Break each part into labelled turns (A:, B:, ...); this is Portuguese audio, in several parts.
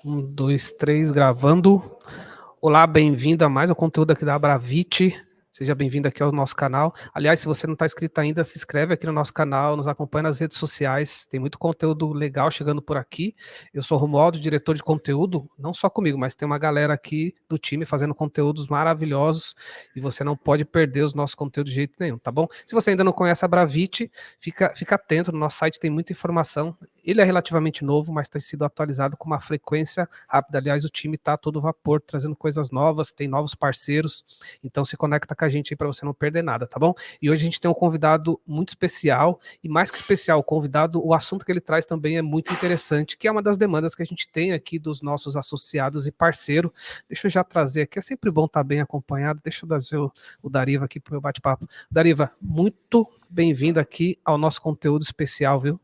A: Um, dois, três, gravando. Olá, bem-vindo a mais um conteúdo aqui da Abravit. Seja bem-vindo aqui ao nosso canal. Aliás, se você não está inscrito ainda, se inscreve aqui no nosso canal, nos acompanha nas redes sociais. Tem muito conteúdo legal chegando por aqui. Eu sou o Romualdo, diretor de conteúdo, não só comigo, mas tem uma galera aqui do time fazendo conteúdos maravilhosos e você não pode perder os nossos conteúdos de jeito nenhum, tá bom? Se você ainda não conhece a Abravit, fica atento, no nosso site tem muita informação. Ele é relativamente novo, mas tem sido atualizado com uma frequência rápida. Aliás, o time está a todo vapor, trazendo coisas novas, tem novos parceiros, então se conecta com a gente aí para você não perder nada, tá bom? E hoje a gente tem um convidado muito especial, e mais que especial, o convidado, o assunto que ele traz também é muito interessante, que é uma das demandas que a gente tem aqui dos nossos associados e parceiro. Deixa eu já trazer aqui, é sempre bom estar bem acompanhado, deixa eu trazer o Dariva aqui para o meu bate-papo. Dariva, muito bem-vindo aqui ao nosso conteúdo especial, viu?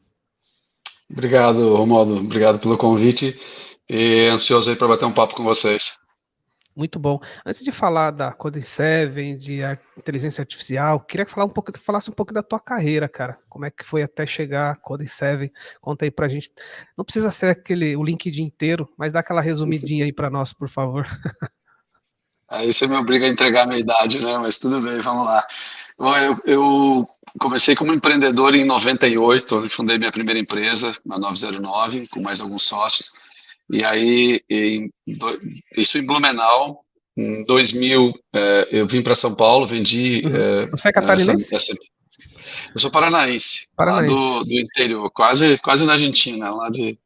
B: Obrigado, Romualdo. Obrigado pelo convite e ansioso aí para bater um papo com vocês.
A: Muito bom. Antes de falar da Code 7, de inteligência artificial, queria falar falasse um pouco da tua carreira, cara. Como é que foi até chegar a Code 7? Conta aí pra gente. Não precisa ser o LinkedIn inteiro, mas dá aquela resumidinha aí pra nós, por favor.
B: Aí você me obriga a entregar a minha idade, né? Mas tudo bem, vamos lá. Bom, eu comecei como empreendedor em 98, onde fundei minha primeira empresa, a 909, com mais alguns sócios. E aí, isso em Blumenau, em 2000, eu vim para São Paulo, vendi
A: Uhum. Você é
B: essa,
A: catarinense?
B: essa. Eu sou paranaense, lá
A: Paranaense.
B: do interior, quase na Argentina, lá de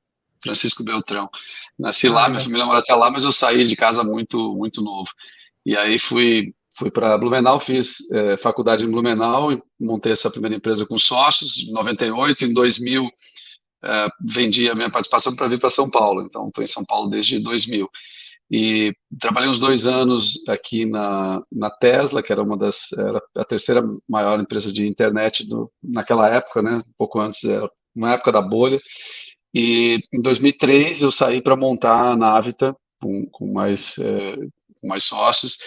B: Francisco Beltrão. Nasci
A: Ah,
B: lá, minha
A: legal.
B: família mora até lá, mas eu saí de casa muito novo. E aí fui para Blumenau, fiz faculdade em Blumenau, e montei essa primeira empresa com sócios, em 98, em 2000 vendi a minha participação para vir para São Paulo, então estou em São Paulo desde 2000. E trabalhei uns 2 anos aqui na Tesla, que era era a terceira maior empresa de internet naquela época, né? Um pouco antes, era uma época da bolha. E em 2003 eu saí para montar a Navita com mais sócios,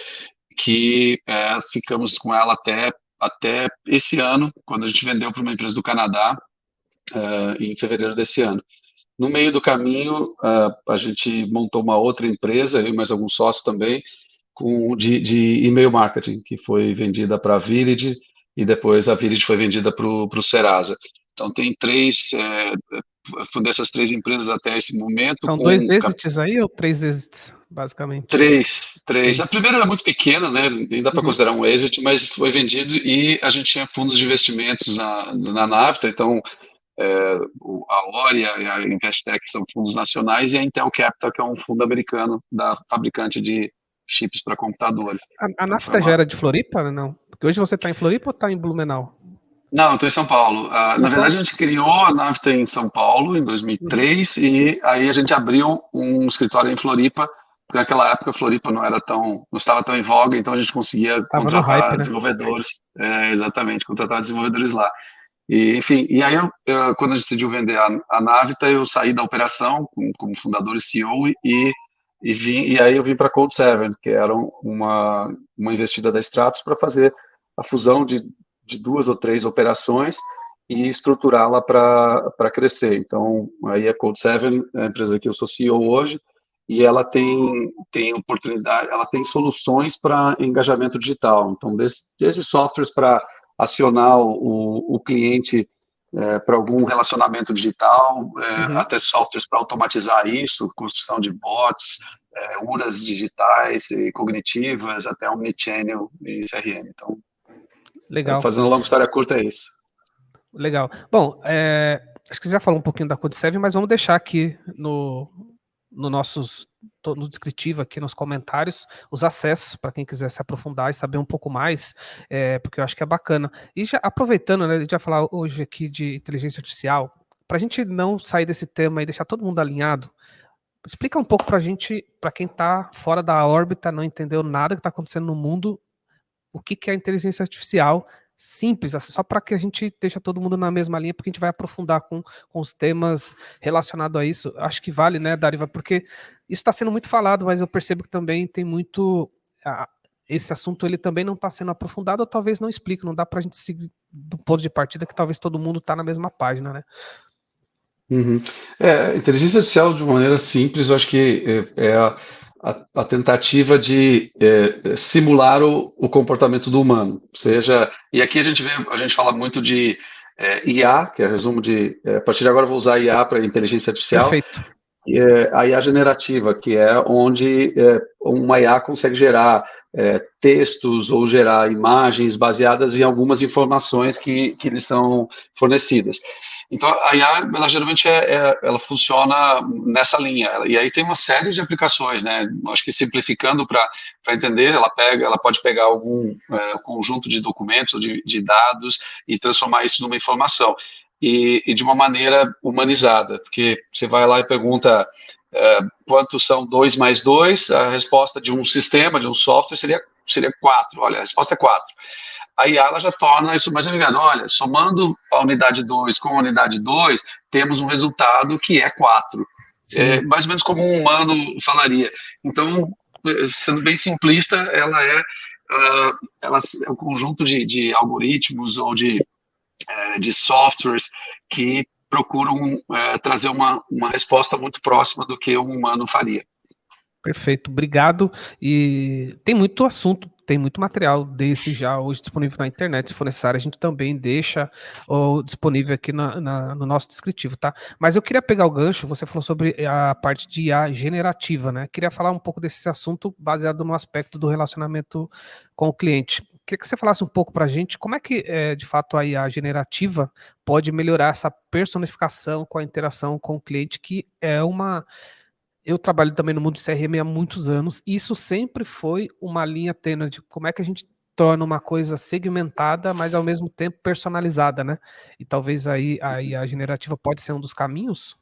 B: que ficamos com ela até esse ano, quando a gente vendeu para uma empresa do Canadá, em fevereiro desse ano. No meio do caminho, a gente montou uma outra empresa, eu e mais alguns sócios também, de e-mail marketing, que foi vendida para a Virid, e depois a Virid foi vendida para o Serasa. Então, tem fundei essas 3 empresas até esse momento,
A: São dois exits aí ou 3 exits, basicamente?
B: três. A
A: 3.
B: primeira era muito pequena, né? Nem dá para
A: Uhum.
B: considerar um exit, mas foi vendido e a gente tinha fundos de investimentos na Navita, então a Ori e a Investec são fundos nacionais, e a Intel Capital, que é um fundo americano da fabricante de chips para computadores.
A: A
B: Então foi
A: Nafta já
B: uma.
A: era de Floripa, não? Porque hoje você está em Floripa ou está em Blumenau?
B: Não, estou em São Paulo.
A: São
B: Na verdade,
A: Paulo?
B: a gente criou a Navita em São Paulo em
A: Uhum.
B: 2003 e aí a gente abriu um escritório em Floripa, porque naquela época Floripa não estava tão em voga, então a gente conseguia
A: Tava no hype,
B: contratar
A: né?
B: desenvolvedores, exatamente, contratar desenvolvedores lá. E, enfim, e aí quando a gente decidiu vender a Navita, eu saí da operação como fundador e CEO e aí eu vim para a Code 7, que era uma investida da Stratos para fazer a fusão de 2 ou 3 operações e estruturá-la para crescer. Então, aí a Code 7 é a empresa que eu sou CEO hoje, e ela tem oportunidade, ela tem soluções para engajamento digital. Então, desde softwares para acionar o cliente para algum relacionamento digital,
A: Uhum.
B: até softwares para automatizar isso, construção de bots, URAs digitais e cognitivas, até Omnichannel e CRM. Então,
A: Legal,
B: fazendo uma longa história curta, é isso.
A: legal. Bom, acho que você já falou um pouquinho da Code7, mas vamos deixar aqui no descritivo, aqui nos comentários, os acessos para quem quiser se aprofundar e saber um pouco mais, porque eu acho que é bacana. E já aproveitando, né, a gente vai falar hoje aqui de inteligência artificial, para a gente não sair desse tema e deixar todo mundo alinhado, explica um pouco para a gente, para quem está fora da órbita, não entendeu nada que está acontecendo no mundo, o que é inteligência artificial, simples, assim, só para que a gente deixe todo mundo na mesma linha, porque a gente vai aprofundar com os temas relacionados a isso. Acho que vale, né, Dariva, porque isso está sendo muito falado, mas eu percebo que também tem muito... esse assunto ele também não está sendo aprofundado, ou talvez não explique, não dá para a gente seguir do ponto de partida que talvez todo mundo está na mesma página, né?
B: Uhum. Inteligência artificial, de uma maneira simples, eu acho que é a tentativa de simular o comportamento do humano. Seja, e aqui a gente fala muito de IA, que é resumo de, a partir de agora eu vou usar IA para inteligência artificial,
A: Perfeito.
B: a IA generativa, que é onde uma IA consegue gerar textos ou gerar imagens baseadas em algumas informações que lhes são fornecidas. Então, a IA, ela geralmente ela funciona nessa linha, e aí tem uma série de aplicações, né? Acho que simplificando para entender, ela pode pegar algum conjunto de documentos, de dados, e transformar isso numa informação. E de uma maneira humanizada, porque você vai lá e pergunta quantos são 2 mais 2, a resposta de um sistema, de um software, seria 4. Olha, a resposta é 4. A IA ela já torna isso mais amigável. Olha, somando a unidade 2 com a unidade 2, temos um resultado que é 4.
A: Sim,
B: Mais ou menos como um humano falaria. Então, sendo bem simplista, ela é um conjunto de algoritmos ou de softwares que procuram trazer uma resposta muito próxima do que um humano faria.
A: perfeito. Obrigado. E tem muito assunto, tem muito material desse já hoje disponível na internet. Se for necessário, a gente também deixa disponível aqui no nosso descritivo, tá? Mas eu queria pegar o gancho, você falou sobre a parte de IA generativa, né? Queria falar um pouco desse assunto baseado no aspecto do relacionamento com o cliente. Queria que você falasse um pouco para a gente como é que, de fato, a IA generativa pode melhorar essa personificação com a interação com o cliente, que é uma. Eu trabalho também no mundo de CRM há muitos anos, e isso sempre foi uma linha tênue de como é que a gente torna uma coisa segmentada, mas ao mesmo tempo personalizada, né? E talvez aí a generativa pode ser um dos caminhos?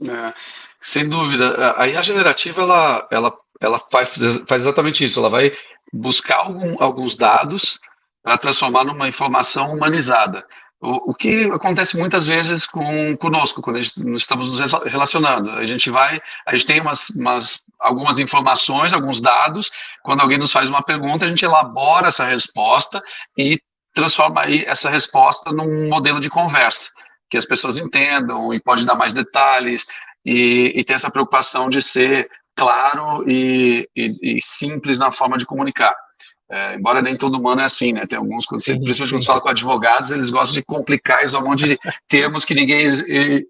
B: É, sem dúvida. A IA generativa, ela faz exatamente isso. Ela vai buscar alguns dados para transformar numa informação humanizada. O que acontece muitas vezes conosco, quando nós estamos nos relacionando. A gente tem algumas informações, alguns dados. Quando alguém nos faz uma pergunta, a gente elabora essa resposta e transforma aí essa resposta num modelo de conversa que as pessoas entendam e pode dar mais detalhes e ter essa preocupação de ser claro e simples na forma de comunicar. Embora nem todo humano é assim, né? Tem alguns,
A: Sim,
B: principalmente quando
A: sim.
B: você fala com advogados, eles gostam de complicar e usar um monte de termos que ninguém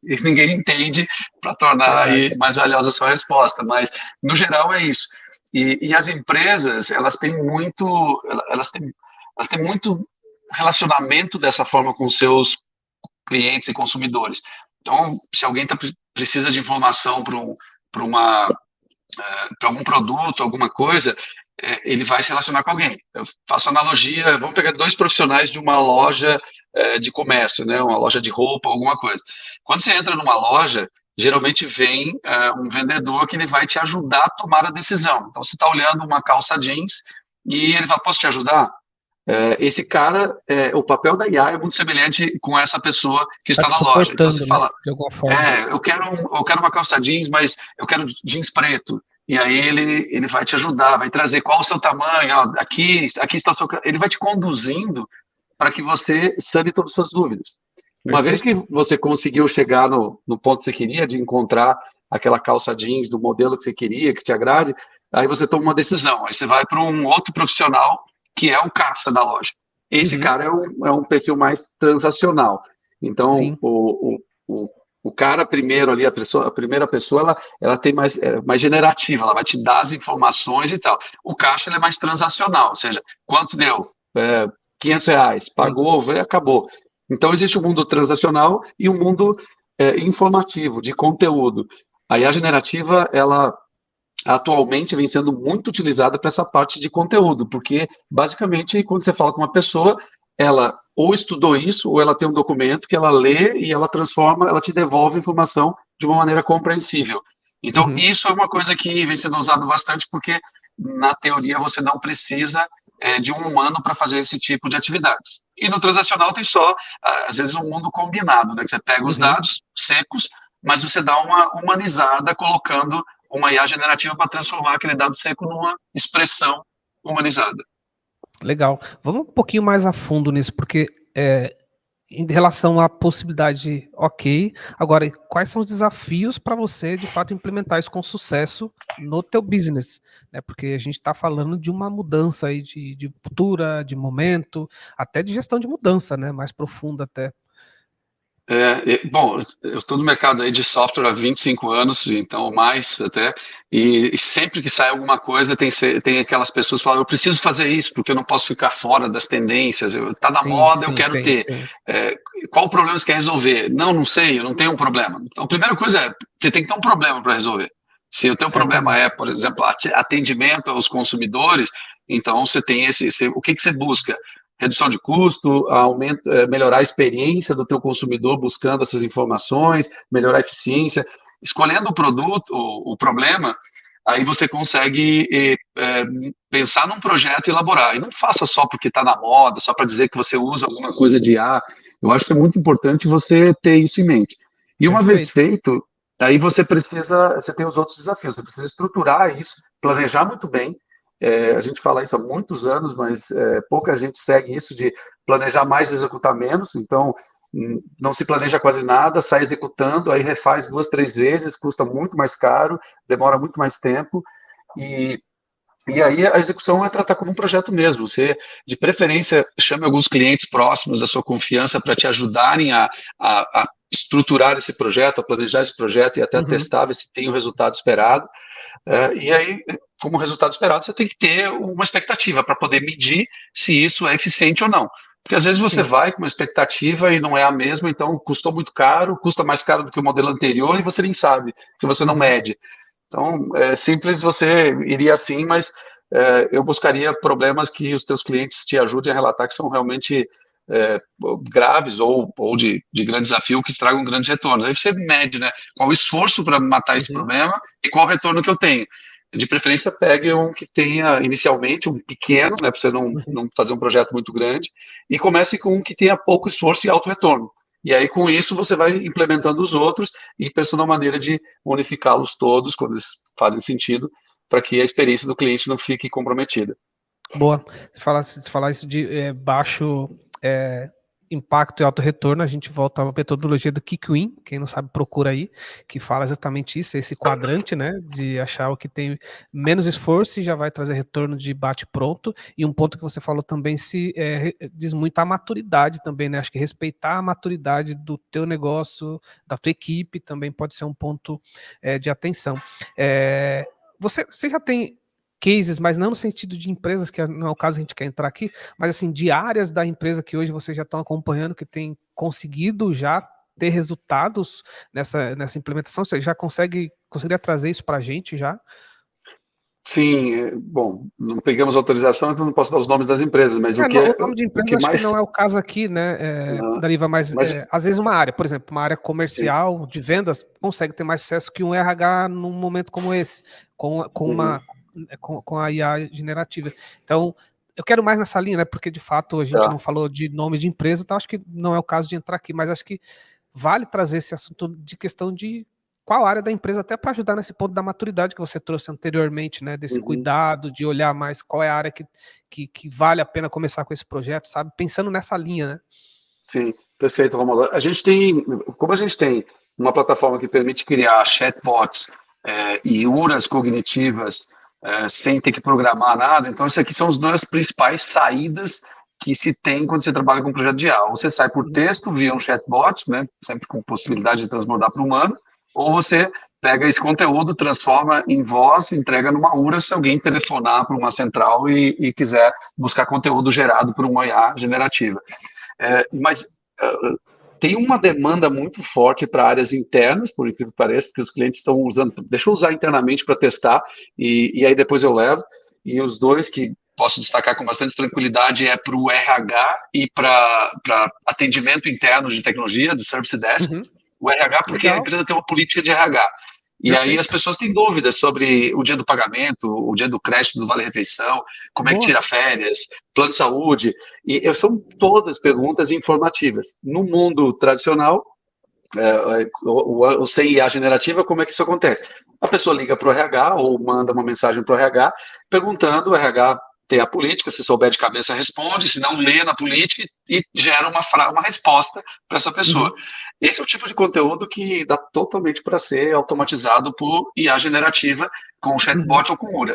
B: entende para tornar aí
A: Verdade.
B: mais valiosa a sua resposta. Mas, no geral, é isso. E as empresas, elas têm muito relacionamento dessa forma com seus clientes e consumidores. Então, se alguém precisa de informação para algum produto, alguma coisa, ele vai se relacionar com alguém. Eu faço analogia, vamos pegar dois profissionais de uma loja de comércio, né, uma loja de roupa, alguma coisa. Quando você entra numa loja, geralmente vem um vendedor que ele vai te ajudar a tomar a decisão. Então, você está olhando uma calça jeans e ele fala, posso te ajudar? Esse cara, o papel da IA é muito semelhante com essa pessoa que
A: Tá
B: está
A: te
B: na loja. Então você
A: suportando, né?
B: fala,
A: De alguma forma.
B: eu quero uma calça jeans, mas eu quero jeans preto. E aí ele vai te ajudar, vai trazer qual o seu tamanho, ó, aqui está o seu. Ele vai te conduzindo para que você sane todas as suas dúvidas. Uma vez que
A: Perfeito.
B: você conseguiu chegar no ponto que você queria, de encontrar aquela calça jeans do modelo que você queria, que te agrade, aí você toma uma decisão. Aí você vai para um outro profissional que é o caixa da loja. Esse
A: Uhum.
B: cara é um perfil mais transacional. Então,
A: Sim,
B: o cara primeiro ali, a primeira pessoa, ela tem mais generativa, ela vai te dar as informações e tal. O caixa ele é mais transacional, ou seja, quanto deu? R$ 500,
A: sim.
B: pagou, acabou. Então, existe o mundo transacional e o mundo informativo, de conteúdo. A IA generativa, ela atualmente vem sendo muito utilizada para essa parte de conteúdo, porque basicamente quando você fala com uma pessoa, ela ou estudou isso, ou ela tem um documento que ela lê e ela transforma, ela te devolve a informação de uma maneira compreensível. Então,
A: Uhum.
B: isso é uma coisa que vem sendo usado bastante, porque na teoria você não precisa de um humano para fazer esse tipo de atividades. E no transacional tem só, às vezes, um mundo combinado, né? Que você pega os
A: Uhum.
B: dados secos, mas você dá uma humanizada colocando uma IA generativa para transformar aquele dado seco numa expressão humanizada.
A: Legal. Vamos um pouquinho mais a fundo nisso, porque em relação à possibilidade, ok. Agora, quais são os desafios para você, de fato, implementar isso com sucesso no teu business? Né? Porque a gente está falando de uma mudança aí de cultura, de momento, até de gestão de mudança, né? Mais profunda até.
B: Bom, eu estou no mercado aí de software há 25 anos, então mais até, e sempre que sai alguma coisa tem aquelas pessoas que falam, eu preciso fazer isso, porque eu não posso ficar fora das tendências, tá na
A: Sim,
B: moda, eu
A: sim,
B: quero ter.
A: tem.
B: Qual o problema você quer resolver? Não sei, eu não tenho um problema. Então, a primeira coisa é, você tem que ter um problema para resolver. Se o teu problema é,
A: Certamente.
B: por exemplo, atendimento aos consumidores, então você tem o que você busca? Redução de custo, melhorar a experiência do teu consumidor buscando essas informações, melhorar a eficiência. Escolhendo o produto, o problema, aí você consegue pensar num projeto e elaborar. E não faça só porque está na moda, só para dizer que você usa alguma coisa de IA. Eu acho que é muito importante você ter isso em mente. E uma vez
A: Perfeito.
B: feito, aí você tem os outros desafios, você precisa estruturar isso, planejar muito bem. A gente fala isso há muitos anos, mas pouca gente segue isso de planejar mais e executar menos. Então, não se planeja quase nada, sai executando, aí refaz 2, 3 vezes, custa muito mais caro, demora muito mais tempo. E, e aí a execução é tratar como um projeto mesmo. Você, de preferência, chame alguns clientes próximos da sua confiança para te ajudarem a estruturar esse projeto, a planejar esse projeto e até
A: Uhum.
B: testar, ver se tem o resultado esperado. E aí, como resultado esperado, você tem que ter uma expectativa para poder medir se isso é eficiente ou não. Porque às vezes você
A: Sim.
B: vai com uma expectativa e não é a mesma, então custou muito caro, custa mais caro do que o modelo anterior e você nem sabe, que você não
A: Uhum.
B: mede. Então, é simples, você iria assim, mas eu buscaria problemas que os teus clientes te ajudem a relatar que são realmente graves ou de grande desafio que tragam grandes retornos. Aí você mede, né, qual o esforço para matar esse
A: Uhum.
B: problema e qual o retorno que eu tenho. De preferência, pegue um que tenha inicialmente um pequeno, né, para você
A: Uhum.
B: não fazer um projeto muito grande, e comece com um que tenha pouco esforço e alto retorno. E aí, com isso, você vai implementando os outros e pensando na maneira de unificá-los todos, quando eles fazem sentido, para que a experiência do cliente não fique comprometida.
A: Boa. Se falar isso de baixo é, impacto e alto retorno, a gente volta à metodologia do Kikuin, quem não sabe procura aí, que fala exatamente isso, esse quadrante, né, de achar o que tem menos esforço e já vai trazer retorno de bate pronto, e um ponto que você falou também diz muito a maturidade também, né, acho que respeitar a maturidade do teu negócio, da tua equipe também pode ser um ponto de atenção. Você já tem cases, mas não no sentido de empresas, que não é o caso que a gente quer entrar aqui, mas assim, de áreas da empresa que hoje vocês já estão acompanhando, que tem conseguido já ter resultados nessa implementação? Você já conseguiria trazer isso para a gente já?
B: Sim, bom, não pegamos autorização, então não posso dar os nomes das empresas, mas
A: O nome de
B: o
A: empresa
B: que
A: acho que
B: mais.
A: não é o caso aqui, né,
B: Uh,
A: Dariva, mas
B: mas,
A: às vezes uma área, por exemplo, uma área
B: sim,
A: comercial de vendas consegue ter mais sucesso que um RH num momento como esse,
B: uhum,
A: com a IA generativa. Então, eu quero mais nessa linha, né, porque de fato a gente
B: tá.
A: não falou de nome de empresa, então acho que não é o caso de entrar aqui, mas acho que vale trazer esse assunto de questão de qual área da empresa, até para ajudar nesse ponto da maturidade que você trouxe anteriormente, né? Desse
B: Uhum,
A: cuidado, de olhar mais qual é a área que vale a pena começar com esse projeto, sabe? Pensando nessa linha, né?
B: sim, perfeito, Romulo. Como a gente tem uma plataforma que permite criar chatbots e URAs cognitivas sem ter que programar nada, então isso aqui são as duas principais saídas que se tem quando você trabalha com um projeto de IA. Ou você sai por
A: Uhum.
B: texto via um chatbot, né, sempre com possibilidade de transbordar para o humano, ou você pega esse conteúdo, transforma em voz, entrega numa URA se alguém telefonar para uma central e quiser buscar conteúdo gerado por uma IA generativa. Mas tem uma demanda muito forte para áreas internas, por incrível que pareça, que os clientes estão usando. Deixa eu usar internamente para testar, e aí depois eu levo. E os dois que posso destacar com bastante tranquilidade é para o RH e para atendimento interno de tecnologia, do Service Desk.
A: Uhum.
B: O RH, porque a
A: Legal,
B: empresa tem uma política de RH. E aí as
A: perfeito.
B: pessoas têm dúvidas sobre o dia do pagamento, o dia do crédito do Vale-Refeição, como é que
A: Boa.
B: tira férias, plano de saúde, e são todas perguntas informativas. No mundo tradicional, o CIA generativa, como é que isso acontece? A pessoa liga para o RH ou manda uma mensagem para o RH perguntando, o RH tem a política, se souber de cabeça responde, se não lê na política e gera uma resposta para essa pessoa.
A: Uhum.
B: Esse é o tipo de conteúdo que dá totalmente para ser automatizado por IA generativa com
A: Uhum.
B: chatbot ou com URA.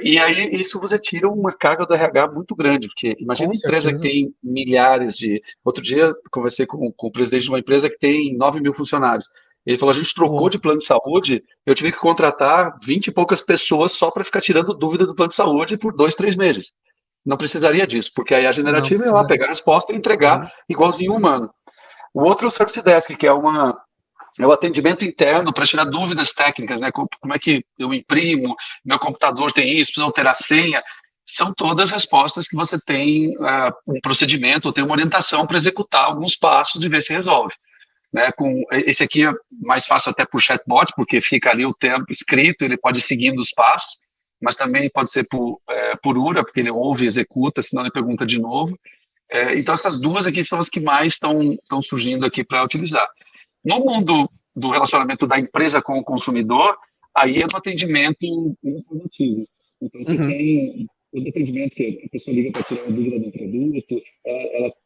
B: E aí isso você tira uma carga do RH muito grande, porque imagina
A: Com
B: uma empresa que
A: certeza.
B: tem milhares de... Outro dia conversei com o presidente de uma empresa que tem 9 mil funcionários. Ele falou, a gente trocou
A: Uou.
B: de plano de saúde, eu tive que contratar 20 e poucas pessoas só para ficar tirando dúvida do plano de saúde por 2, 3 meses. Não precisaria disso, porque aí a
A: Não
B: generativa ia lá
A: precisaria.
B: pegar a resposta e entregar
A: Uhum.
B: igualzinho humano. O outro é o Service Desk, que é o atendimento interno para tirar dúvidas técnicas, né? Como é que eu imprimo, meu computador tem isso, precisa alterar a senha. São todas respostas que você tem um procedimento, ou tem uma orientação para executar alguns passos e ver se resolve. Né? Esse aqui é mais fácil até por chatbot, porque fica ali o tempo escrito, ele pode ir seguindo os passos, mas também pode ser por URA, porque ele ouve e executa, senão ele pergunta de novo. Então, essas duas aqui são as que mais estão surgindo aqui para utilizar. No mundo do relacionamento da empresa com o consumidor, aí é no atendimento informativo. Então, você
A: Uhum.
B: tem o atendimento que a pessoa liga para tirar uma dúvida do produto,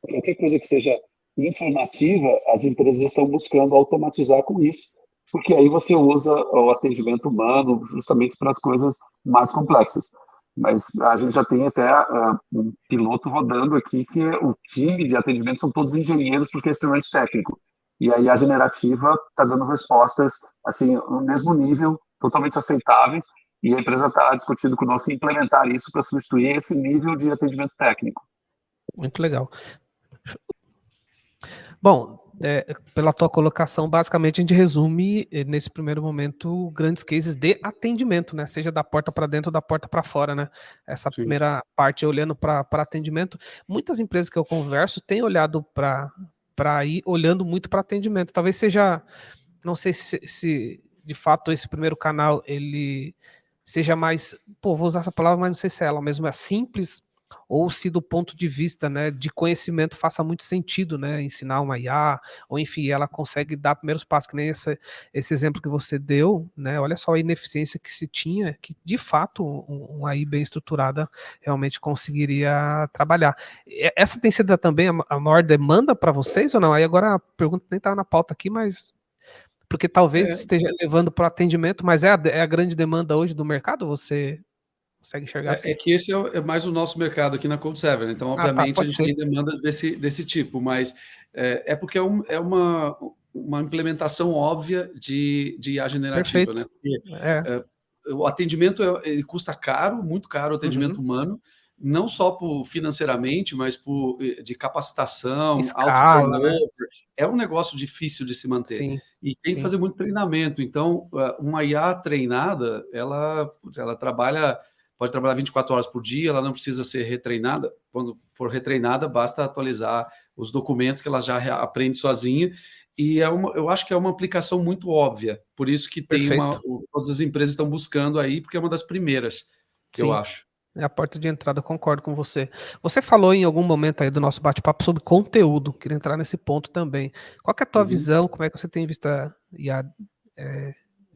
B: qualquer coisa que seja informativa, as empresas estão buscando automatizar com isso, porque aí você usa o atendimento humano justamente para as coisas mais complexas. Mas a gente já tem até um piloto rodando aqui, que o time de atendimento são todos engenheiros, porque é extremamente técnico. E aí a generativa está dando respostas assim no mesmo nível, totalmente aceitáveis, e a empresa está discutindo conosco implementar isso para substituir esse nível de atendimento técnico.
A: Muito legal. Bom, pela tua colocação, basicamente a gente resume nesse primeiro momento grandes cases de atendimento, né? Seja da porta para dentro ou da porta para fora, né? Essa
C: Sim.
A: primeira parte olhando para atendimento, muitas empresas que eu converso têm olhado para ir olhando muito para atendimento. Talvez seja, não sei se de fato esse primeiro canal ele seja mais, vou usar essa palavra, mas não sei se ela mesmo é simples ou se do ponto de vista, né, de conhecimento faça muito sentido, né, ensinar uma IA, ou enfim, ela consegue dar primeiros passos, que nem esse exemplo que você deu, né, olha só a ineficiência que se tinha, que de fato uma AI bem estruturada realmente conseguiria trabalhar. Essa tem sido também a maior demanda para vocês ou não? Aí agora a pergunta nem está na pauta aqui, mas porque talvez
C: É,
A: esteja levando para o atendimento, mas é a grande demanda hoje do mercado, você consegue enxergar
C: é
A: assim?
C: que esse é mais o nosso mercado aqui na Cold Seven, então,
A: Ah, tá,
C: obviamente, a
A: pode
C: gente
A: ser.
C: tem demandas desse tipo, mas porque é uma implementação óbvia de IA generativa,
A: Perfeito.
C: né? Porque
A: É.
C: é, o atendimento ele custa caro, muito caro o atendimento
A: Uhum.
C: humano, não só financeiramente, mas de capacitação, alto
A: Escala, né?
C: turnover. É um negócio difícil de se manter.
A: Sim,
C: E tem que
A: sim.
C: fazer muito treinamento. Então, uma IA treinada, ela pode trabalhar 24 horas por dia, ela não precisa ser retreinada. Quando for retreinada, basta atualizar os documentos que ela já aprende sozinha. E eu acho que é uma aplicação muito óbvia. Por isso que
A: Perfeito.
C: todas as empresas estão buscando aí, porque é uma das primeiras, que eu
A: Sim.
C: acho.
A: É a porta de entrada, concordo com você. Você falou em algum momento aí do nosso bate-papo sobre conteúdo, queria entrar nesse ponto também. Qual que é a tua
C: Uhum.
A: visão? Como é que você tem visto a IA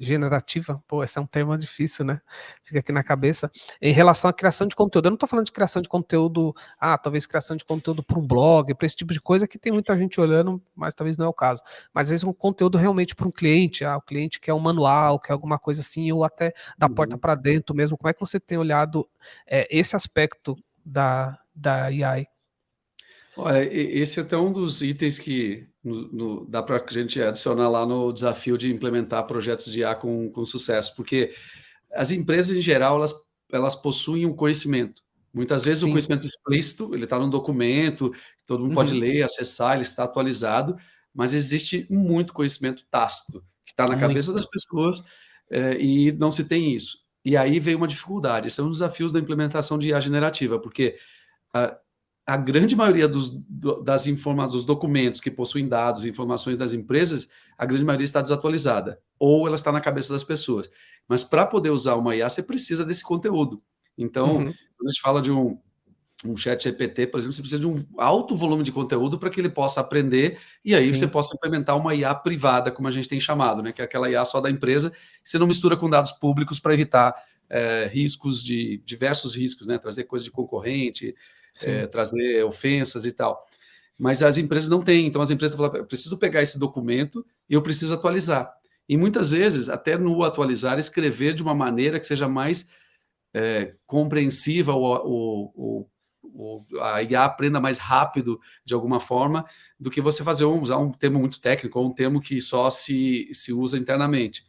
A: generativa? Pô, esse é um termo difícil, né? Fica aqui na cabeça. Em relação à criação de conteúdo, eu não estou falando de criação de conteúdo, talvez criação de conteúdo para um blog, para esse tipo de coisa que tem muita gente olhando, mas talvez não é o caso. Mas às vezes um conteúdo realmente para um cliente, o cliente quer um manual, quer alguma coisa assim, ou até da porta
C: Uhum.
A: para dentro mesmo. Como é que você tem olhado esse aspecto da AI?
C: Olha, esse é até um dos itens que dá para a gente adicionar lá no desafio de implementar projetos de IA com sucesso, porque as empresas, em geral, elas possuem um conhecimento. Muitas vezes o
A: Sim.
C: conhecimento explícito, ele está num documento, que todo mundo pode
A: Uhum.
C: ler, acessar, ele está atualizado, mas existe muito conhecimento tácito, que está na cabeça das
A: Muito.
C: pessoas, e não se tem isso. E aí vem uma dificuldade, são os desafios da implementação de IA generativa, porque a, a grande maioria dos documentos que possuem dados e informações das empresas, a grande maioria está desatualizada, ou ela está na cabeça das pessoas. Mas para poder usar uma IA, você precisa desse conteúdo. Então,
A: Uhum.
C: quando a gente fala de um chat GPT, por exemplo, você precisa de um alto volume de conteúdo para que ele possa aprender, e aí você
A: Sim.
C: possa implementar uma IA privada, como a gente tem chamado, né? Que é aquela IA só da empresa, que você não mistura com dados públicos para evitar riscos diversos riscos, né? Trazer coisa de concorrente, trazer ofensas e tal. Mas as empresas não têm, então as empresas falam, eu preciso pegar esse documento e eu preciso atualizar. E muitas vezes, até no atualizar, escrever de uma maneira que seja mais compreensiva, a IA aprenda mais rápido de alguma forma, do que você usar um termo muito técnico, ou um termo que só se usa internamente.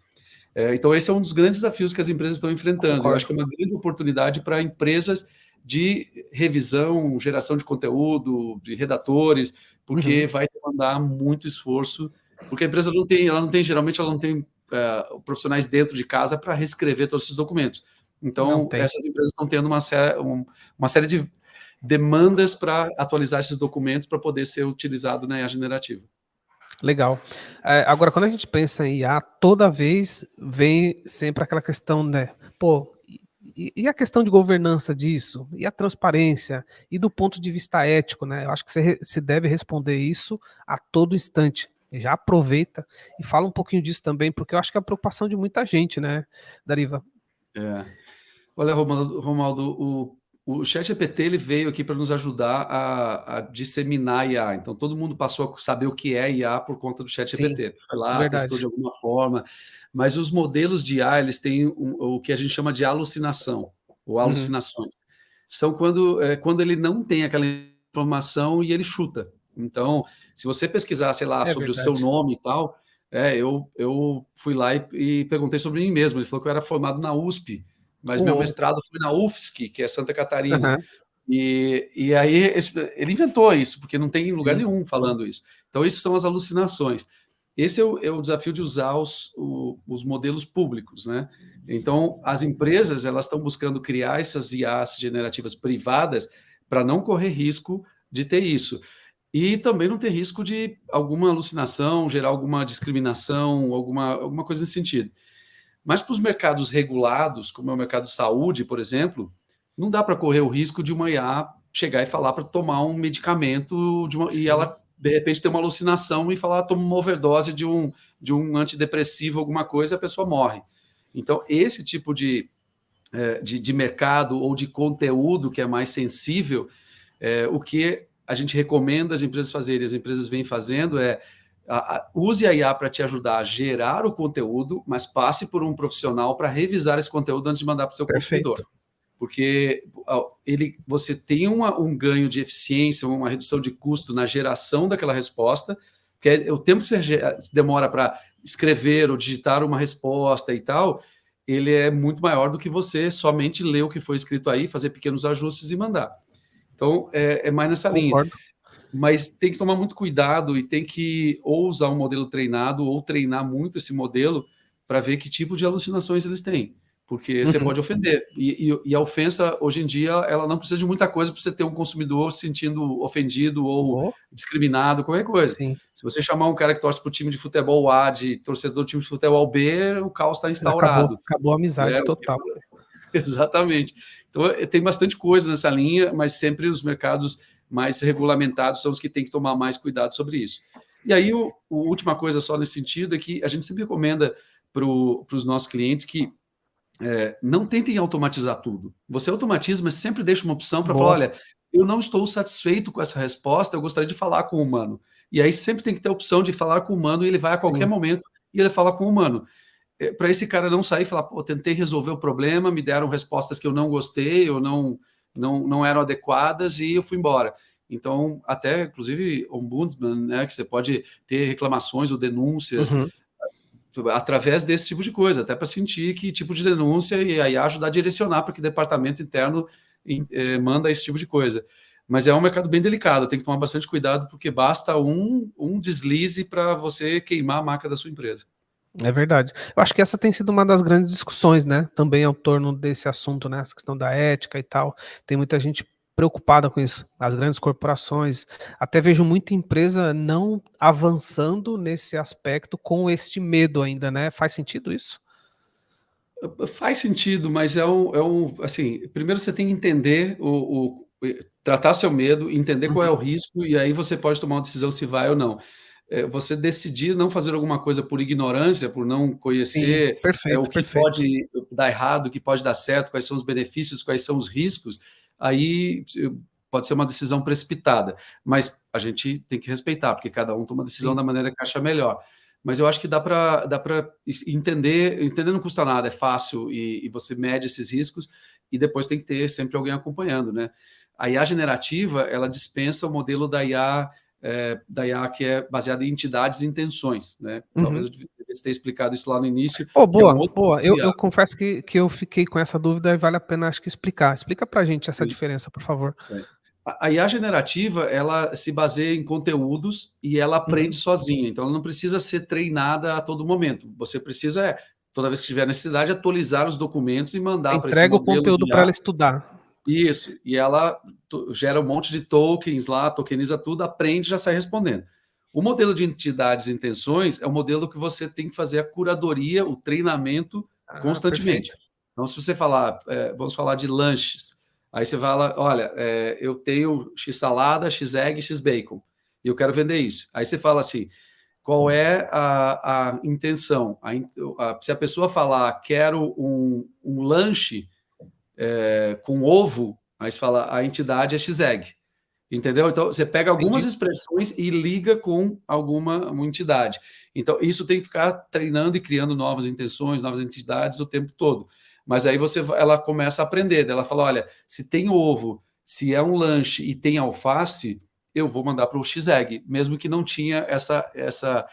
C: Então, esse é um dos grandes desafios que as empresas estão enfrentando.
A: Concordo.
C: Eu acho que é uma grande oportunidade para empresas de revisão, geração de conteúdo, de redatores, porque vai demandar muito esforço, porque a empresa geralmente ela não tem profissionais dentro de casa para reescrever todos esses documentos. Então, essas empresas estão tendo uma série de demandas para atualizar esses documentos para poder ser utilizado na IA generativa.
A: Legal. Agora, quando a gente pensa em IA, toda vez vem sempre aquela questão, né? Pô, e a questão de governança disso? E a transparência? E do ponto de vista ético, né? Eu acho que você deve responder isso a todo instante. Já aproveita e fala um pouquinho disso também, porque eu acho que é a preocupação de muita gente, né, Dariva?
C: Olha, Romualdo, o ChatGPT ele veio aqui para nos ajudar a disseminar IA. Então, todo mundo passou a saber o que é IA por conta do ChatGPT. Foi lá, testou de alguma forma. Mas os modelos de IA, eles têm o que a gente chama de alucinação, ou alucinações. São quando ele não tem aquela informação e ele chuta. Então, se você pesquisar, sei lá, sobre o seu nome e tal, eu fui lá e perguntei sobre mim mesmo. Ele falou que eu era formado na USP, mas meu mestrado foi na UFSC, que é Santa Catarina. E aí ele inventou isso, porque não tem lugar nenhum falando isso. Então, isso são as alucinações. Esse é o desafio de usar os modelos públicos, né? Então, as empresas elas estão buscando criar essas IAs generativas privadas para não correr risco de ter isso. E também não ter risco de alguma alucinação, gerar alguma discriminação, alguma coisa nesse sentido. Mas para os mercados regulados, como é o mercado de saúde, por exemplo, não dá para correr o risco de uma IA chegar e falar para tomar um medicamento e ela, de repente, ter uma alucinação e falar, toma uma overdose de um antidepressivo, alguma coisa, e a pessoa morre. Então, esse tipo de mercado ou de conteúdo que é mais sensível, o que a gente recomenda as empresas fazerem, as empresas vêm fazendo use a IA para te ajudar a gerar o conteúdo, mas passe por um profissional para revisar esse conteúdo antes de mandar para o seu consumidor. Porque você tem um ganho de eficiência, uma redução de custo na geração daquela resposta, que é o tempo que você demora para escrever ou digitar uma resposta e tal, ele é muito maior do que você somente ler o que foi escrito aí, fazer pequenos ajustes e mandar. Então, é mais nessa linha. Mas tem que tomar muito cuidado e tem que ou usar um modelo treinado ou treinar muito esse modelo para ver que tipo de alucinações eles têm. Porque você pode ofender. E a ofensa, hoje em dia, ela não precisa de muita coisa para você ter um consumidor se sentindo ofendido ou discriminado, qualquer coisa. Se você chamar um cara que torce para o time de futebol A de torcedor do time de futebol B, o caos está instaurado.
A: Acabou a amizade total.
C: Exatamente. Então, tem bastante coisa nessa linha, mas sempre os mercados mais regulamentados são os que têm que tomar mais cuidado sobre isso. E aí, a última coisa só nesse sentido é que a gente sempre recomenda para os nossos clientes que não tentem automatizar tudo. Você automatiza, mas sempre deixa uma opção para falar, olha, eu não estou satisfeito com essa resposta, eu gostaria de falar com o humano. E aí sempre tem que ter a opção de falar com o humano e ele vai a qualquer momento e ele fala com o humano. Para esse cara não sair e falar, pô, tentei resolver o problema, me deram respostas que eu não gostei, ou não eram adequadas e eu fui embora. Então, até, inclusive, ombudsman, né, que você pode ter reclamações ou denúncias através desse tipo de coisa, até para sentir que tipo de denúncia e aí ajudar a direcionar para que departamento interno manda esse tipo de coisa. Mas é um mercado bem delicado, tem que tomar bastante cuidado, porque basta um deslize para você queimar a marca da sua empresa.
A: É verdade. Eu acho que essa tem sido uma das grandes discussões, né? Também ao torno desse assunto, né? Essa questão da ética e tal. Tem muita gente preocupada com isso. As grandes corporações. Até vejo muita empresa não avançando nesse aspecto com este medo ainda, né? Faz sentido isso?
C: Faz sentido, mas assim, primeiro você tem que entender tratar seu medo, entender qual é o risco, e aí você pode tomar uma decisão se vai ou não. Você decidir não fazer alguma coisa por ignorância, por não conhecer o que dar errado, o que pode dar certo, quais são os benefícios, quais são os riscos, aí pode ser uma decisão precipitada. Mas a gente tem que respeitar, porque cada um toma a decisão da maneira que acha melhor. Mas eu acho que dá para entender não custa nada, é fácil, e você mede esses riscos, e depois tem que ter sempre alguém acompanhando, né? A IA generativa, ela dispensa o modelo da IA que é baseada em entidades e intenções, né? Talvez eu devesse ter explicado isso lá no início.
A: Boa. Eu confesso que eu fiquei com essa dúvida e vale a pena, acho que, explicar. Explica pra gente essa diferença, por favor.
C: A IA generativa, ela se baseia em conteúdos e ela aprende sozinha, então ela não precisa ser treinada a todo momento. Você precisa, toda vez que tiver necessidade, atualizar os documentos e mandar para esse modelo.
A: Entrega o conteúdo para ela estudar.
C: Isso, e ela gera um monte de tokens lá, tokeniza tudo, aprende e já sai respondendo. O modelo de entidades e intenções é o modelo que você tem que fazer a curadoria, o treinamento constantemente.
A: Perfeito.
C: Então, se você falar, vamos falar de lanches, aí você fala, olha, eu tenho X salada, X egg, X bacon, e eu quero vender isso. Aí você fala assim, qual é a intenção? Se a pessoa falar, quero um lanche com ovo, aí você fala, a entidade é X-Egg. Entendeu? Então, você pega algumas expressões e liga com uma entidade. Então, isso tem que ficar treinando e criando novas intenções, novas entidades o tempo todo. Mas aí ela começa a aprender. Ela fala, olha, se tem ovo, se é um lanche e tem alface, eu vou mandar para o X-Egg, mesmo que não tinha essa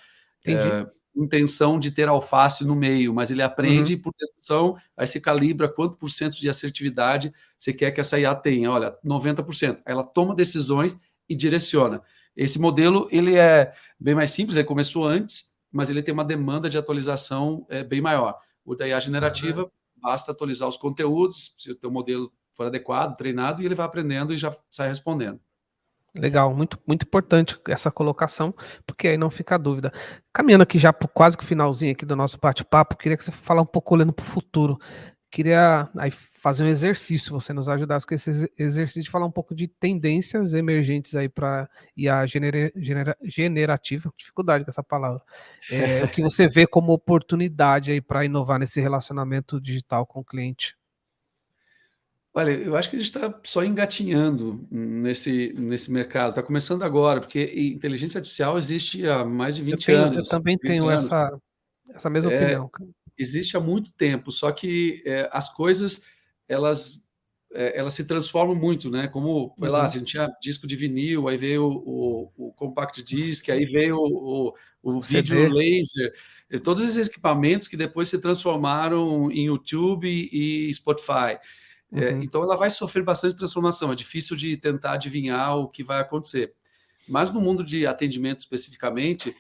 C: intenção de ter alface no meio, mas ele aprende por dedução, aí se calibra quanto por cento de assertividade você quer que essa IA tenha. Olha, 90%. Ela toma decisões e direciona. Esse modelo, ele é bem mais simples, ele começou antes, mas ele tem uma demanda de atualização bem maior. O da IA generativa, basta atualizar os conteúdos, se o teu modelo for adequado, treinado, e ele vai aprendendo e já sai respondendo.
A: Legal, muito, muito importante essa colocação, porque aí não fica a dúvida. Caminhando aqui já quase que o finalzinho aqui do nosso bate-papo, queria que você falasse um pouco olhando para o futuro. Queria aí fazer um exercício, você nos ajudasse com esse exercício de falar um pouco de tendências emergentes aí para IA generativa, dificuldade com essa palavra. O que você vê como oportunidade aí para inovar nesse relacionamento digital com o cliente.
C: Olha, eu acho que a gente está só engatinhando nesse mercado, está começando agora, porque inteligência artificial existe há mais de 20 anos.
A: Eu também tenho essa mesma opinião.
C: Existe há muito tempo, só que as coisas, elas se transformam muito, né? Como, sei lá, a gente tinha disco de vinil, aí veio o compact disc, aí veio o vídeo laser, todos esses equipamentos que depois se transformaram em YouTube e Spotify. Então ela vai sofrer bastante transformação, é difícil de tentar adivinhar o que vai acontecer. Mas no mundo de atendimento especificamente,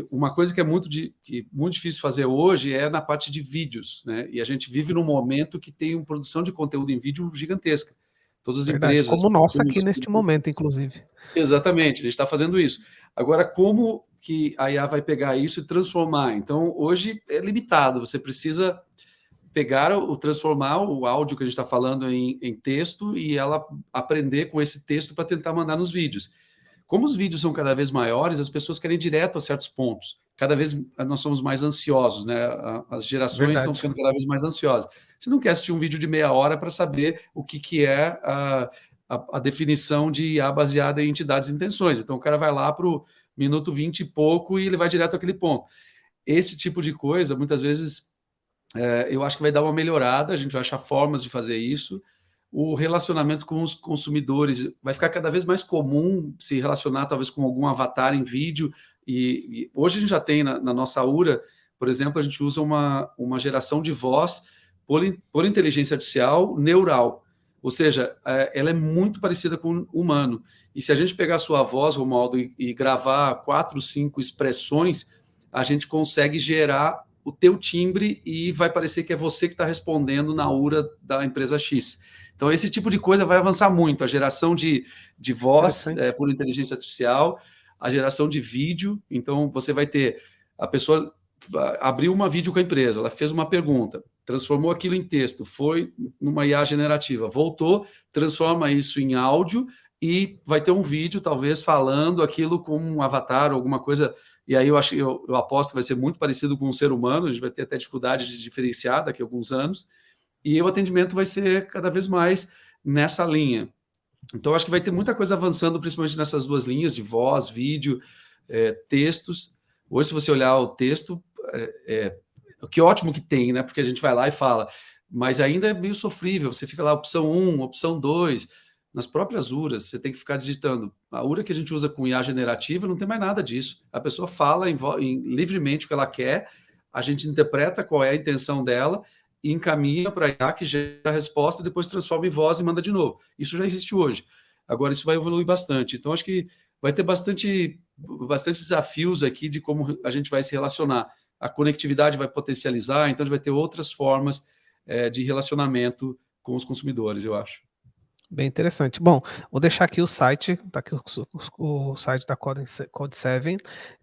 C: uma coisa que é muito difícil fazer hoje é na parte de vídeos, né? E a gente vive num momento que tem uma produção de conteúdo em vídeo gigantesca. Todas as empresas...
A: Como nossa aqui neste momento, inclusive.
C: Exatamente, a gente está fazendo isso. Agora, como que a IA vai pegar isso e transformar? Então, hoje é limitado, você precisa transformar o áudio que a gente está falando em texto e ela aprender com esse texto para tentar mandar nos vídeos. Como os vídeos são cada vez maiores, as pessoas querem ir direto a certos pontos. Cada vez nós somos mais ansiosos, né? As gerações estão ficando cada vez mais ansiosas. Você não quer assistir um vídeo de meia hora para saber o que é a definição de IA baseada em entidades e intenções. Então, o cara vai lá para o minuto 20 e pouco e ele vai direto àquele ponto. Esse tipo de coisa, muitas vezes... eu acho que vai dar uma melhorada, a gente vai achar formas de fazer isso. O relacionamento com os consumidores vai ficar cada vez mais comum se relacionar talvez com algum avatar em vídeo. E hoje a gente já tem na nossa URA, por exemplo, a gente usa uma geração de voz por inteligência artificial neural. Ou seja, ela é muito parecida com o humano. E se a gente pegar a sua voz, Romualdo, e gravar 4, 5 expressões, a gente consegue gerar o teu timbre e vai parecer que é você que está respondendo na URA da empresa X. Então, esse tipo de coisa vai avançar muito. A geração de voz por inteligência artificial, a geração de vídeo. Então, você vai ter... A pessoa abriu uma vídeo com a empresa, ela fez uma pergunta, transformou aquilo em texto, foi numa IA generativa, voltou, transforma isso em áudio e vai ter um vídeo, talvez, falando aquilo com um avatar, alguma coisa e aí eu aposto que vai ser muito parecido com um ser humano, a gente vai ter até dificuldade de diferenciar daqui a alguns anos, e o atendimento vai ser cada vez mais nessa linha. Então, acho que vai ter muita coisa avançando, principalmente nessas duas linhas de voz, vídeo, textos. Hoje, se você olhar o texto, que ótimo que tem, né? Porque a gente vai lá e fala, mas ainda é meio sofrível. Você fica lá, opção 1, opção 2, nas próprias URAs, você tem que ficar digitando. A URA que a gente usa com IA generativa não tem mais nada disso. A pessoa fala livremente o que ela quer, a gente interpreta qual é a intenção dela e encaminha para a IA que gera a resposta, depois transforma em voz e manda de novo. Isso já existe hoje. Agora, isso vai evoluir bastante. Então, acho que vai ter bastante desafios aqui de como a gente vai se relacionar. A conectividade vai potencializar, então a gente vai ter outras formas de relacionamento com os consumidores, eu acho.
A: Bem interessante. Bom, vou deixar aqui o site, tá aqui o site da Code7.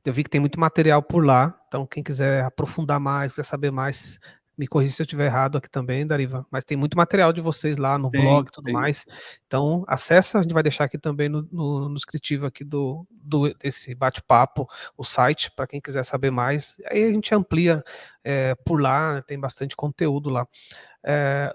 A: Eu vi que tem muito material por lá, então quem quiser aprofundar mais, quiser saber mais, me corrija se eu estiver errado aqui também, Dariva, mas tem muito material de vocês lá no blog e tudo mais, então acessa, a gente vai deixar aqui também no descritivo aqui desse bate-papo, o site, para quem quiser saber mais, aí a gente amplia por lá, tem bastante conteúdo lá.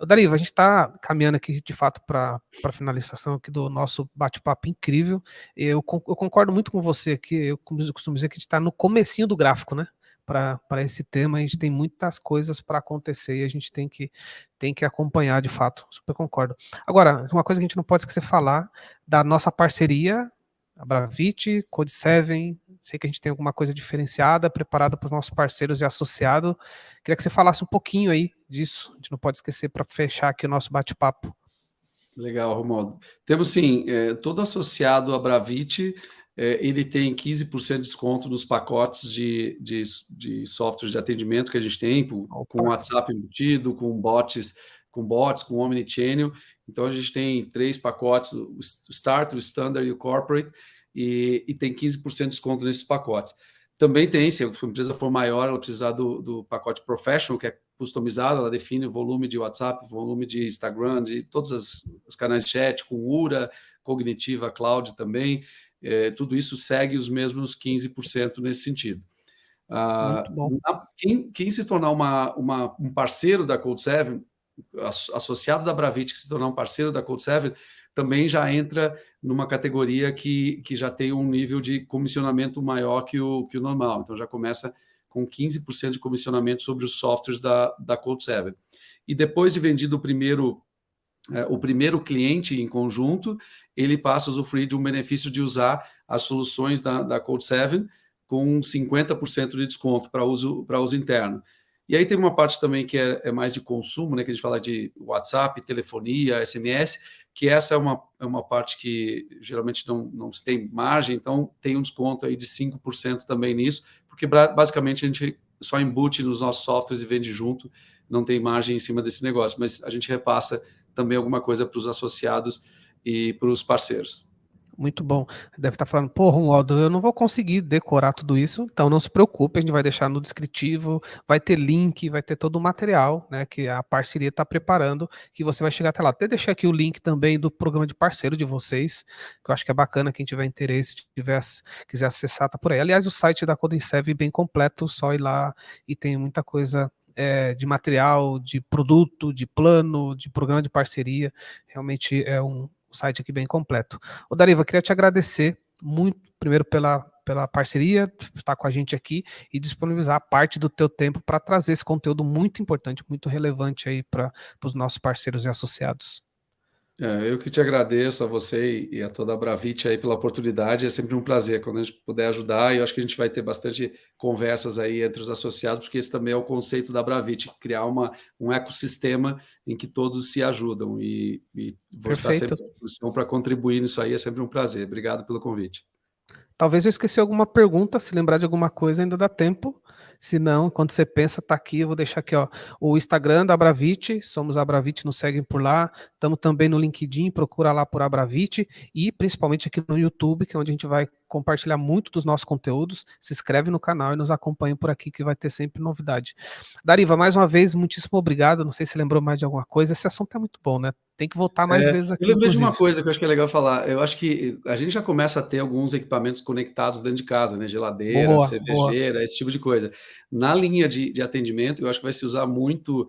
A: Dariva, a gente está caminhando aqui de fato para a finalização aqui do nosso bate-papo incrível. Eu concordo muito com você que eu costumo dizer que a gente está no comecinho do gráfico, né? Para esse tema, a gente tem muitas coisas para acontecer e a gente tem que acompanhar de fato. Super concordo. Agora, uma coisa que a gente não pode esquecer de falar da nossa parceria, a Bravit, Code7, sei que a gente tem alguma coisa diferenciada, preparada para os nossos parceiros e associados. Queria que você falasse um pouquinho aí disso, a gente não pode esquecer para fechar aqui o nosso bate-papo.
C: Legal, Romualdo. Temos sim, todo associado à Bravit, ele tem 15% de desconto nos pacotes de software de atendimento que a gente tem, com WhatsApp embutido, com bots, com Omnichannel. Então, a gente tem 3 pacotes, o Start, o Standard e o Corporate, e tem 15% de desconto nesses pacotes. Também tem, se a empresa for maior, ela precisar do pacote Professional, que é customizado, ela define o volume de WhatsApp, volume de Instagram, de todos os canais de chat, com URA, Cognitiva Cloud também. Tudo isso segue os mesmos 15% nesse sentido.
A: Muito bom.
C: Quem se tornar um parceiro da Code7, associado da Bravit, que se tornar um parceiro da Code7, também já entra numa categoria que já tem um nível de comissionamento maior que o normal. Então, já começa com 15% de comissionamento sobre os softwares da Code7. E depois de vendido o primeiro cliente em conjunto, ele passa a usufruir de um benefício de usar as soluções da Code7 com 50% de desconto para uso interno. E aí tem uma parte também que é mais de consumo, né, que a gente fala de WhatsApp, telefonia, SMS, que essa é uma parte que geralmente não se tem margem, então tem um desconto aí de 5% também nisso, porque basicamente a gente só embute nos nossos softwares e vende junto, não tem margem em cima desse negócio, mas a gente repassa também alguma coisa para os associados e para os parceiros.
A: Muito bom. Deve estar falando, pô, Romualdo, eu não vou conseguir decorar tudo isso, então não se preocupe, a gente vai deixar no descritivo, vai ter link, vai ter todo o material, né, que a parceria está preparando, que você vai chegar até lá. Até deixar aqui o link também do programa de parceiro de vocês, que eu acho que é bacana, quem tiver interesse, quiser acessar, tá por aí. Aliás, o site da Code7 é bem completo, só ir lá e tem muita coisa de material, de produto, de plano, de programa de parceria, realmente é um site aqui bem completo. Ô Dariva, queria te agradecer muito, primeiro pela parceria, estar com a gente aqui e disponibilizar parte do teu tempo para trazer esse conteúdo muito importante, muito relevante aí para os nossos parceiros e associados.
C: Eu que te agradeço a você e a toda a Bravit aí pela oportunidade, é sempre um prazer quando a gente puder ajudar, e eu acho que a gente vai ter bastante conversas aí entre os associados, porque esse também é o conceito da Bravit, criar um ecossistema em que todos se ajudam, e vou estar sempre à disposição para contribuir nisso aí, é sempre um prazer. Obrigado pelo convite.
A: Talvez eu esqueci alguma pergunta, se lembrar de alguma coisa ainda dá tempo, se não, enquanto você pensa, tá aqui, eu vou deixar aqui, ó, o Instagram da Bravit, somos a Bravit, nos seguem por lá, estamos também no LinkedIn, procura lá por Bravit, e principalmente aqui no YouTube, que é onde a gente vai compartilhar muito dos nossos conteúdos, se inscreve no canal e nos acompanhe por aqui que vai ter sempre novidade. Dariva, mais uma vez, muitíssimo obrigado. Não sei se lembrou mais de alguma coisa. Esse assunto é muito bom, né? Tem que voltar mais vezes aqui,
C: eu lembrei de uma
A: inclusive.
C: coisa que eu acho que é legal falar. Eu acho que a gente já começa a ter alguns equipamentos conectados dentro de casa, né? Geladeira,
A: Boa.
C: cervejeira, esse tipo de coisa. Na linha de atendimento, eu acho que vai se usar muito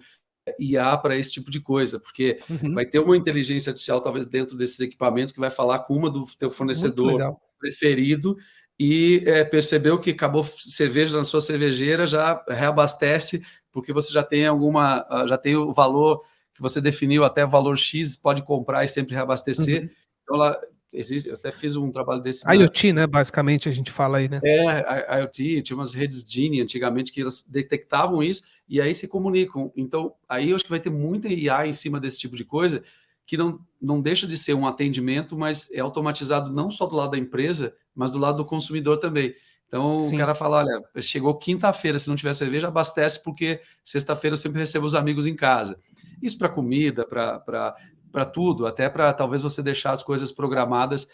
C: IA para esse tipo de coisa, porque vai ter uma inteligência artificial, talvez, dentro desses equipamentos, que vai falar com uma do teu
A: Muito
C: fornecedor
A: legal.
C: preferido e percebeu que acabou cerveja na sua cervejeira, já reabastece, porque você já tem já tem o valor que você definiu, até o valor X, pode comprar e sempre reabastecer. Então, existe, eu até fiz um trabalho desse
A: IoT, né? Basicamente, a gente fala aí, né?
C: IoT, tinha umas redes Gini antigamente que elas detectavam isso e aí se comunicam. Então, aí eu acho que vai ter muita IA em cima desse tipo de coisa que não deixa de ser um atendimento, mas é automatizado não só do lado da empresa, mas do lado do consumidor também. Então,
A: Sim.
C: o cara fala, olha, chegou quinta-feira, se não tiver cerveja, abastece, porque sexta-feira eu sempre recebo os amigos em casa. Isso para comida, para tudo, até para talvez você deixar as coisas programadas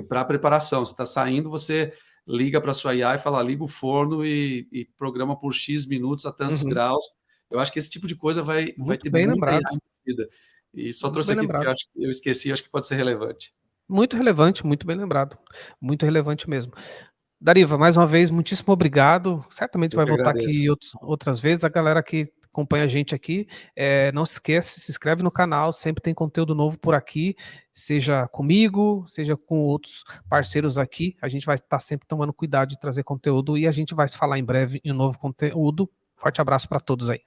C: para preparação. Se está saindo, você liga para a sua IA e fala, liga o forno e programa por X minutos a tantos graus. Eu acho que esse tipo de coisa vai ter
A: bem
C: muita IA
A: lembrado.
C: envolvida. E só
A: Muito
C: trouxe
A: bem
C: aqui porque
A: lembrado.
C: eu esqueci, acho que pode ser relevante.
A: Muito relevante, muito bem lembrado. Muito relevante mesmo. Dariva, mais uma vez, muitíssimo obrigado. Certamente
C: Eu
A: vai
C: que
A: voltar aqui
C: agradeço.
A: outras vezes. A galera que acompanha a gente aqui, não se esquece, se inscreve no canal, sempre tem conteúdo novo por aqui, seja comigo, seja com outros parceiros aqui. A gente vai estar sempre tomando cuidado de trazer conteúdo e a gente vai se falar em breve em um novo conteúdo. Forte abraço para todos aí.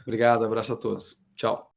C: Obrigado, abraço a todos. Tchau.